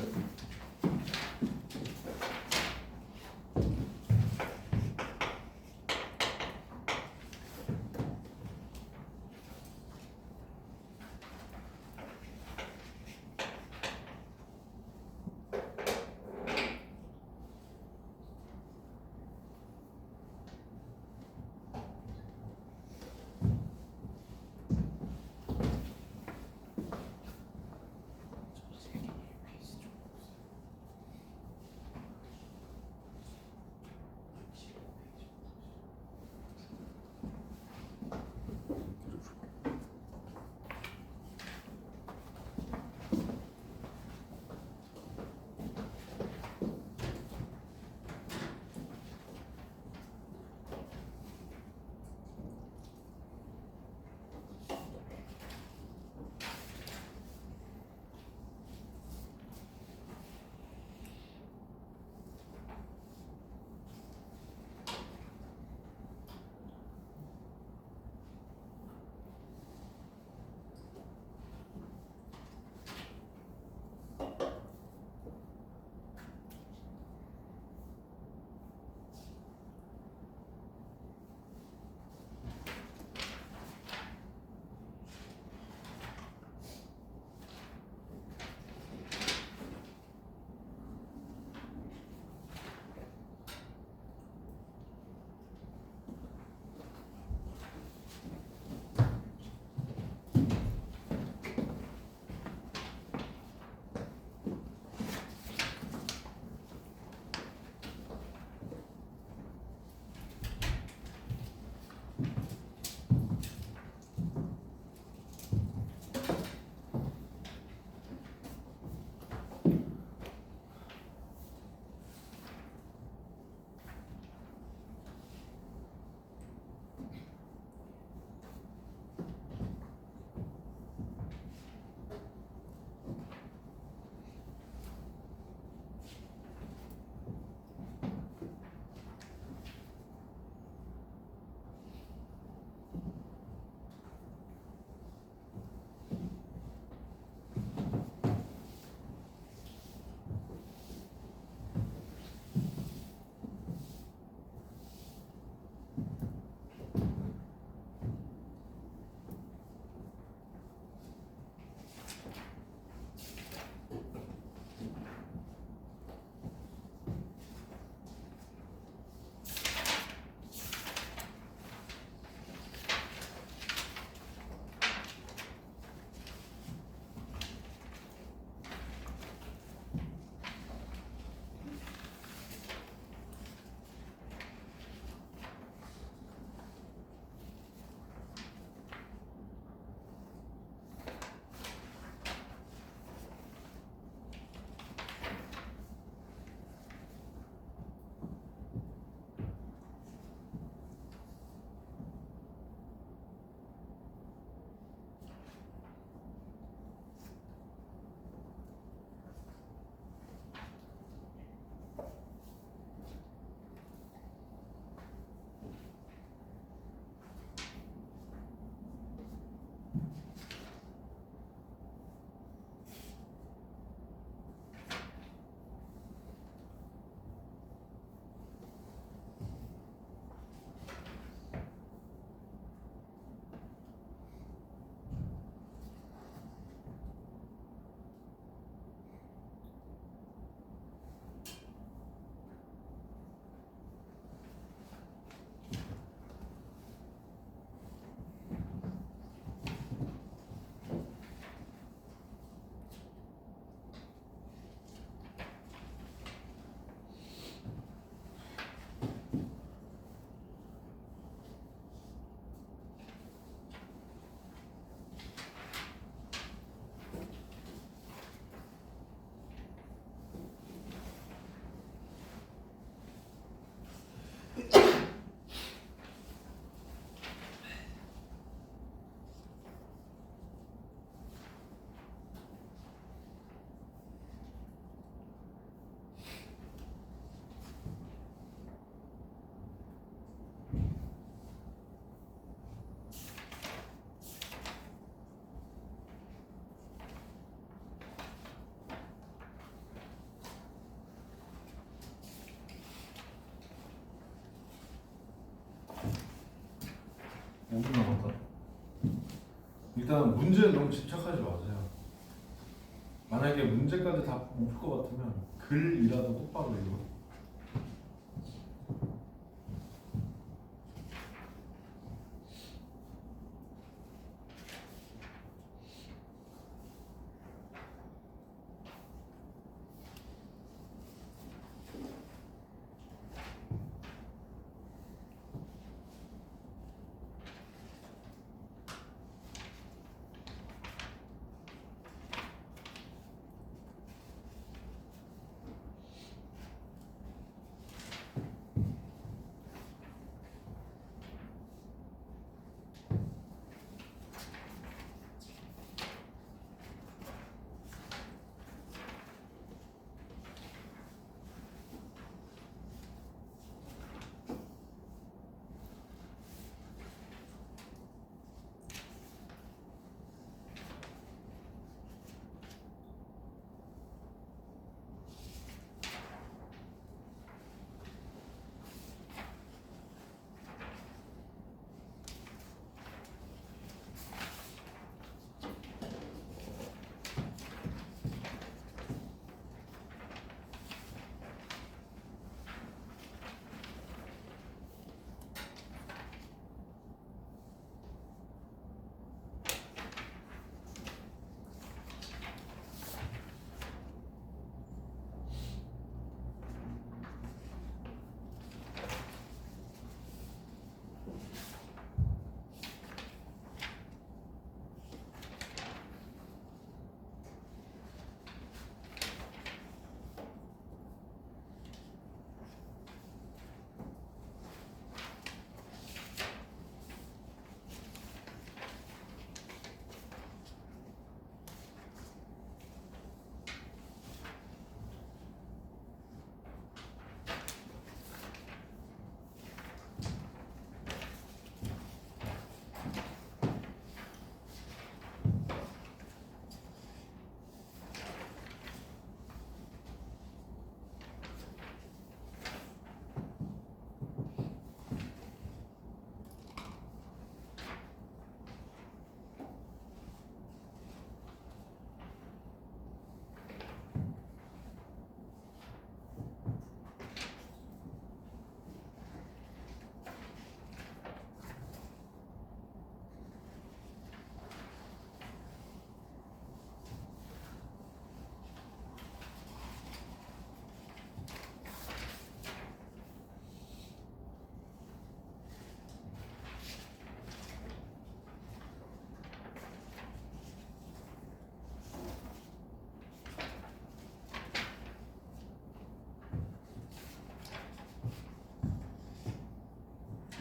5분 남았다. 일단 문제에 너무 집착하지 마세요. 만약에 문제까지 다 못 풀 것 같으면 글이라도 똑바로 읽어.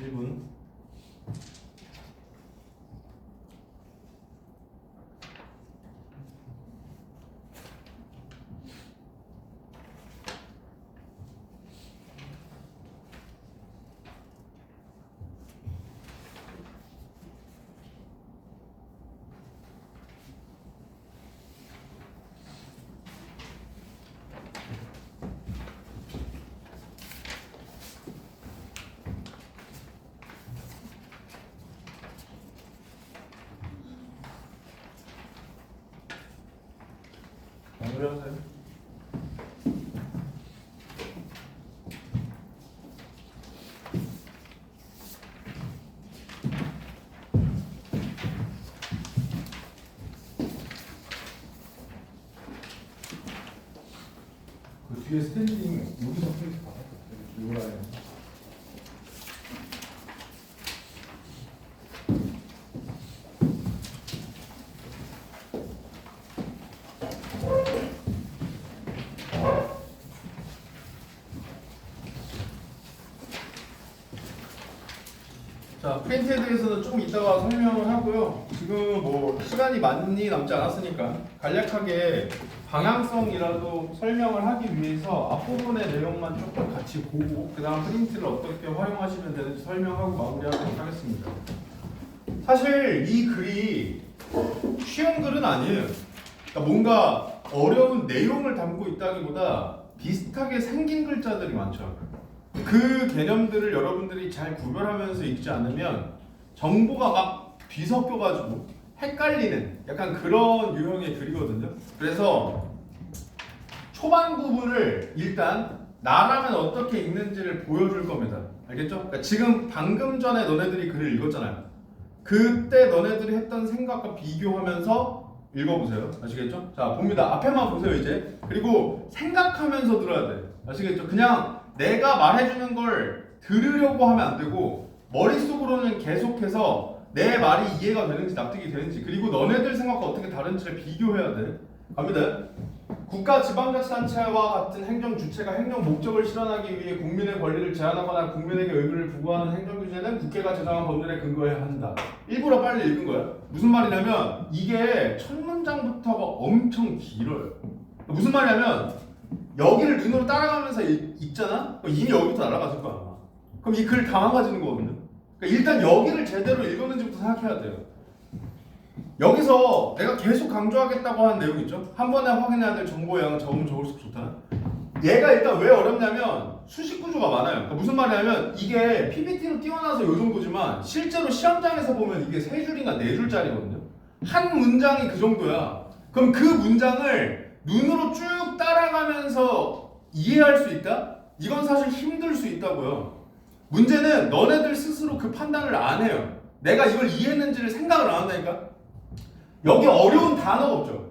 일 분. 마무리하세요. 그 뒤에 스탠딩 여기서 프린트 받았거든요. 이 라인. 자, 프린트에 대해서는 조금 이따가 설명을 하고요. 지금 뭐 시간이 많이 남지 않았으니까 간략하게 방향성이라도 설명을 하기 위해서 앞부분의 내용만 조금 같이 보고 그 다음 프린트를 어떻게 활용하시면 되는지 설명하고 마무리하도록 하겠습니다. 사실 이 글이 쉬운 글은 아니에요. 그러니까 뭔가 어려운 내용을 담고 있다기보다 비슷하게 생긴 글자들이 많죠. 그 개념들을 여러분들이 잘 구별하면서 읽지 않으면 정보가 막 뒤섞여가지고 헷갈리는 약간 그런 유형의 글이거든요. 그래서 초반 부분을 일단 나라면 어떻게 읽는지를 보여줄 겁니다. 알겠죠? 그러니까 지금 방금 전에 너네들이 글을 읽었잖아요. 그때 너네들이 했던 생각과 비교하면서 읽어보세요. 아시겠죠? 자, 봅니다. 앞에만 보세요, 이제. 그리고 생각하면서 들어야 돼. 아시겠죠? 그냥 내가 말해주는 걸 들으려고 하면 안 되고 머릿속으로는 계속해서 내 말이 이해가 되는지 납득이 되는지 그리고 너네들 생각과 어떻게 다른지를 비교해야 돼. 갑니다. 국가 지방자치단체와 같은 행정 주체가 행정 목적을 실현하기 위해 국민의 권리를 제한하거나 국민에게 의무를 부과하는 행정규제는 국회가 제정한 법률에 근거해야 한다. 일부러 빨리 읽은 거야. 무슨 말이냐면 이게 첫 문장부터가 엄청 길어요. 무슨 말이냐면 여기를 눈으로 따라가면서 읽잖아? 그럼 이미 여기부터 날아갔을 거야. 아마. 그럼 이 글 다 망가지는 거거든요. 그러니까 일단 여기를 제대로 읽었는지부터 생각해야 돼요. 여기서 내가 계속 강조하겠다고 하는 내용 있죠? 한 번에 확인해야 될 정보의 양은 적으면 적을수록 좋다. 얘가 일단 왜 어렵냐면 수식 구조가 많아요. 그러니까 무슨 말이냐면 이게 PPT로 띄워놔서 이 정도지만 실제로 시험장에서 보면 이게 3줄인가 4줄짜리거든요. 한 문장이 그 정도야. 그럼 그 문장을 눈으로 쭉 따라가면서 이해할 수 있다? 이건 사실 힘들 수 있다고요. 문제는 너네들 스스로 그 판단을 안 해요. 내가 이걸 이해했는지를 생각을 안 한다니까? 여기 어려운 단어가 없죠.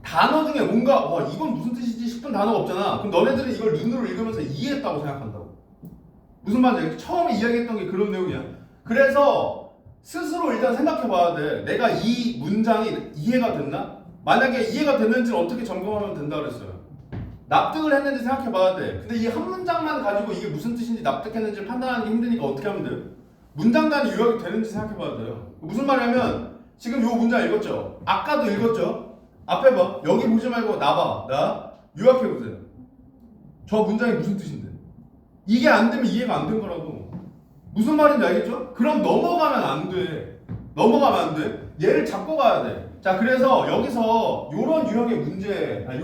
단어 중에 뭔가 이건 무슨 뜻이지 싶은 단어가 없잖아. 그럼 너네들은 이걸 눈으로 읽으면서 이해했다고 생각한다고. 무슨 말인지 처음에 이야기했던 게 그런 내용이야. 그래서 스스로 일단 생각해 봐야 돼. 내가 이 문장이 이해가 됐나? 만약에 이해가 됐는지를 어떻게 점검하면 된다 그랬어요. 납득을 했는지 생각해 봐야 돼. 근데 이 한 문장만 가지고 이게 무슨 뜻인지 납득했는지 판단하는 게 힘드니까 어떻게 하면 돼요? 문장 단위 요약이 되는지 생각해 봐야 돼요. 무슨 말이냐면 지금 요 문장 읽었죠? 아까도 읽었죠? 앞에 봐. 여기 보지 말고 나 봐. 나 요약해 보세요. 저 문장이 무슨 뜻인데? 이게 안 되면 이해가 안 된 거라고. 무슨 말인지 알겠죠? 그럼 넘어가면 안 돼. 넘어가면 안 돼. 얘를 잡고 가야 돼. 자, 그래서 여기서 요런 유형의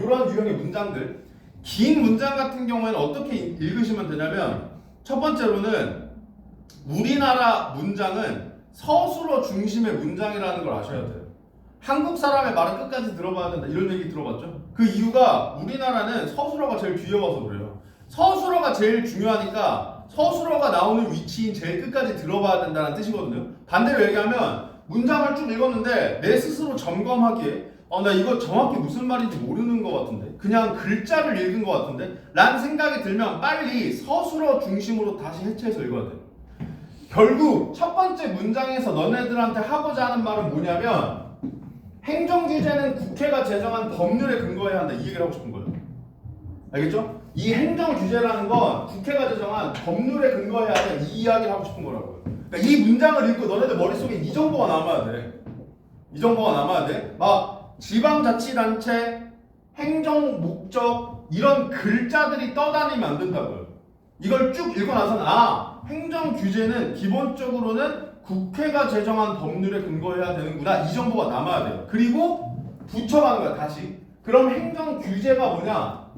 요런 유형의 문장들, 긴 문장 같은 경우에는 어떻게 읽으시면 되냐면 첫 번째로는 우리나라 문장은 서술어 중심의 문장이라는 걸 아셔야 돼요. 한국 사람의 말은 끝까지 들어봐야 된다. 이런 얘기 들어봤죠? 그 이유가 우리나라는 서술어가 제일 뒤에 와서 그래요. 서술어가 제일 중요하니까 서술어가 나오는 위치인 제일 끝까지 들어봐야 된다는 뜻이거든요. 반대로 얘기하면 문장을 쭉 읽었는데 내 스스로 점검하기에 나 이거 정확히 무슨 말인지 모르는 것 같은데 그냥 글자를 읽은 것 같은데 라는 생각이 들면 빨리 서술어 중심으로 다시 해체해서 읽어야 돼요. 결국 첫 번째 문장에서 너네들한테 하고자 하는 말은 뭐냐면 행정규제는 국회가 제정한 법률에 근거해야 한다 이 얘기를 하고 싶은 거예요. 알겠죠? 이 행정규제라는 건 국회가 제정한 법률에 근거해야 한다 이 이야기를 하고 싶은 거라고요. 그러니까 이 문장을 읽고 너네들 머릿속에 이 정보가 남아야 돼. 이 정보가 남아야 돼. 막 지방자치단체, 행정목적 이런 글자들이 떠다니면 안 된다고요. 이걸 쭉 읽고 나서는 행정규제는 기본적으로는 국회가 제정한 법률에 근거해야 되는구나 이 정보가 남아야 돼요. 그리고 붙여가는 거야 다시. 그럼 행정규제가 뭐냐?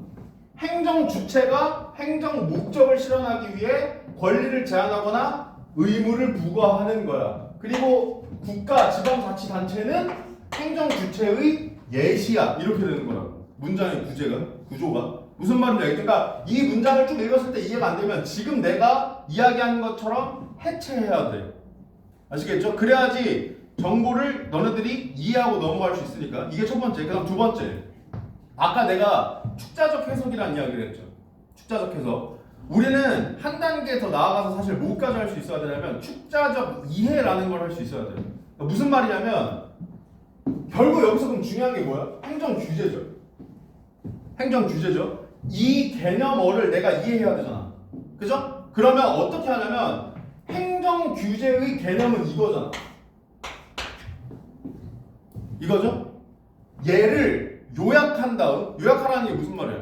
행정주체가 행정목적을 실현하기 위해 권리를 제한하거나 의무를 부과하는 거야. 그리고 국가 지방자치단체는 행정주체의 예시야 이렇게 되는 거라고. 문장의 구조가 무슨 말인지 알겠죠? 그러니까 이 문장을 쭉 읽었을 때 이해가 안 되면 지금 내가 이야기하는 것처럼 해체해야 돼. 아시겠죠? 그래야지 정보를 너네들이 이해하고 넘어갈 수 있으니까. 이게 첫 번째. 그다음 두 번째. 아까 내가 축자적 해석이라는 이야기를 했죠. 축자적 해석. 우리는 한 단계 더 나아가서 사실 뭐까지 할 수 있어야 되냐면 축자적 이해라는 걸 할 수 있어야 돼요. 그러니까 무슨 말이냐면 결국 여기서 그럼 중요한 게 뭐야? 행정규제죠. 행정규제죠. 이 개념어를 내가 이해해야 되잖아. 그죠? 그러면 어떻게 하냐면 행정규제의 개념은 이거잖아. 이거죠? 얘를 요약한 다음, 요약하라는 게 무슨 말이야?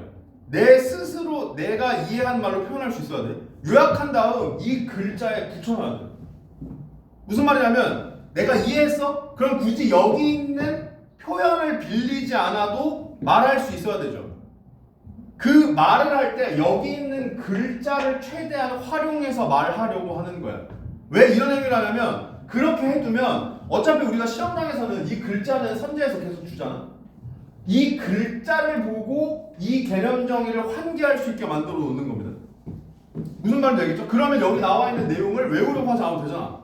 내 스스로 내가 이해한 말로 표현할 수 있어야 돼. 요약한 다음 이 글자에 붙여놔야 돼. 무슨 말이냐면 내가 이해했어? 그럼 굳이 여기 있는 표현을 빌리지 않아도 말할 수 있어야 되죠. 그 말을 할 때 여기 있는 글자를 최대한 활용해서 말하려고 하는 거야. 왜 이런 행위를 하냐면 그렇게 해두면 어차피 우리가 시험장에서는 이 글자는 선제해서 계속 주잖아. 이 글자를 보고 이 개념 정의를 환기할 수 있게 만들어 놓는 겁니다. 무슨 말인지 알겠죠? 그러면 여기 나와 있는 내용을 외우려고 하지 않아도 되잖아.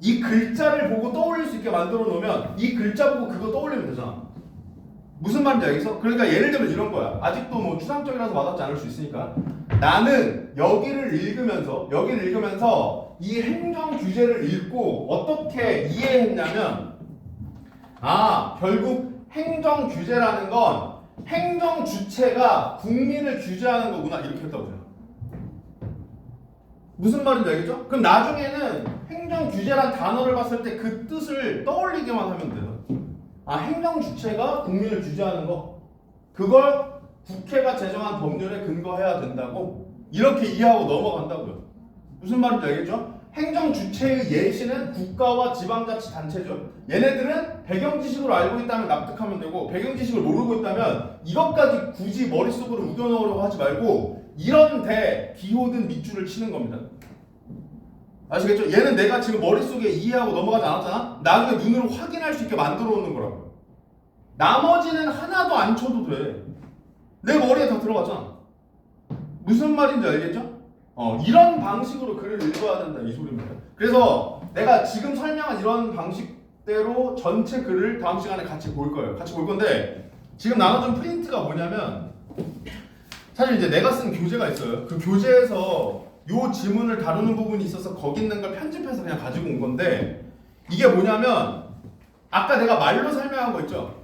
이 글자를 보고 떠올릴 수 있게 만들어 놓으면 이 글자 보고 그거 떠올리면 되잖아. 무슨 말인지 알겠어? 그러니까 예를 들면 이런 거야. 아직도 뭐 추상적이라서 와닿지 않을 수 있으니까 나는 여기를 읽으면서 이 행정 규제를 읽고 어떻게 이해했냐면 결국 행정 규제라는 건 행정 주체가 국민을 규제하는 거구나 이렇게 했다고 생각. 무슨 말인지 알겠죠? 그럼 나중에는 행정 규제란 단어를 봤을 때 그 뜻을 떠올리기만 하면 돼요. 행정 주체가 국민을 규제하는 거 그걸 국회가 제정한 법률에 근거해야 된다고 이렇게 이해하고 넘어간다고요. 무슨 말인지 알겠죠? 행정 주체의 예시는 국가와 지방자치단체죠. 얘네들은 배경 지식으로 알고 있다면 납득하면 되고 배경 지식을 모르고 있다면 이것까지 굳이 머릿속으로 우겨넣으려고 하지 말고 이런 데 기호든 밑줄을 치는 겁니다. 아시겠죠? 얘는 내가 지금 머릿속에 이해하고 넘어가지 않았잖아? 나중에 눈으로 확인할 수 있게 만들어 놓는 거라고요. 나머지는 하나도 안 쳐도 돼. 내 머리에 다 들어갔잖아. 무슨 말인지 알겠죠? 이런 방식으로 글을 읽어야 된다 이 소리입니다. 그래서 내가 지금 설명한 이런 방식대로 전체 글을 다음 시간에 같이 볼 거예요. 같이 볼 건데 지금 나눠준 프린트가 뭐냐면 사실 이제 내가 쓴 교재가 있어요. 그 교재에서 요 지문을 다루는 부분이 있어서 거기 있는 걸 편집해서 그냥 가지고 온 건데 이게 뭐냐면 아까 내가 말로 설명한 거 있죠?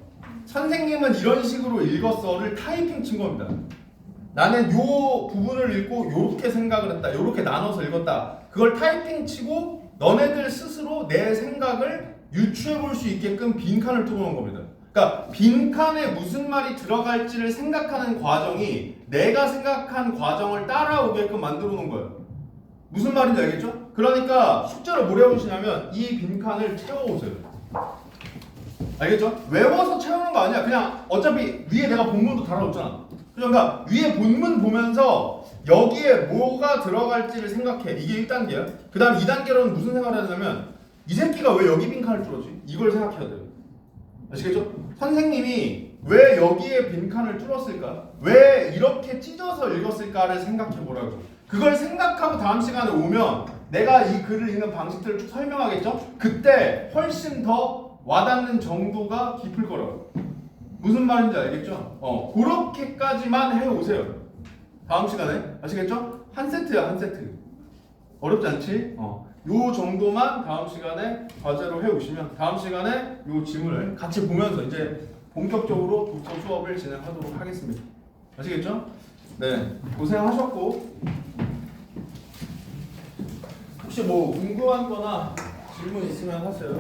선생님은 이런 식으로 읽었어를 타이핑 친 겁니다. 나는 요 부분을 읽고 요렇게 생각을 했다. 요렇게 나눠서 읽었다. 그걸 타이핑 치고 너네들 스스로 내 생각을 유추해 볼 수 있게끔 빈칸을 뚫어놓은 겁니다. 그러니까 빈칸에 무슨 말이 들어갈지를 생각하는 과정이 내가 생각한 과정을 따라오게끔 만들어 놓은 거예요. 무슨 말인지 알겠죠? 그러니까 숙제로 뭘 해오시냐면 이 빈칸을 채워오세요. 알겠죠? 외워서 채우는 거 아니야. 그냥 어차피 위에 내가 본문도 달아놓잖아. 그러니까 위에 본문 보면서 여기에 뭐가 들어갈지를 생각해. 이게 1단계야. 그 다음 2단계로는 무슨 생각을 해야 되냐면 이 새끼가 왜 여기 빈칸을 뚫었지? 이걸 생각해야 돼요. 아시겠죠? 선생님이 왜 여기에 빈칸을 뚫었을까? 왜 이렇게 찢어서 읽었을까를 생각해 보라고. 그걸 생각하고 다음 시간에 오면 내가 이 글을 읽는 방식들을 쭉 설명하겠죠? 그때 훨씬 더 와닿는 정도가 깊을 거라고. 무슨 말인지 알겠죠? 그렇게까지만 해오세요. 다음 시간에. 아시겠죠? 한 세트야, 한 세트. 어렵지 않지? 요 정도만 다음 시간에 과제로 해오시면 다음 시간에 요 지문을 같이 보면서 이제 본격적으로 독서 수업을 진행하도록 하겠습니다. 아시겠죠? 네, 고생하셨고 혹시 뭐 궁금한 거나 질문 있으면 하세요.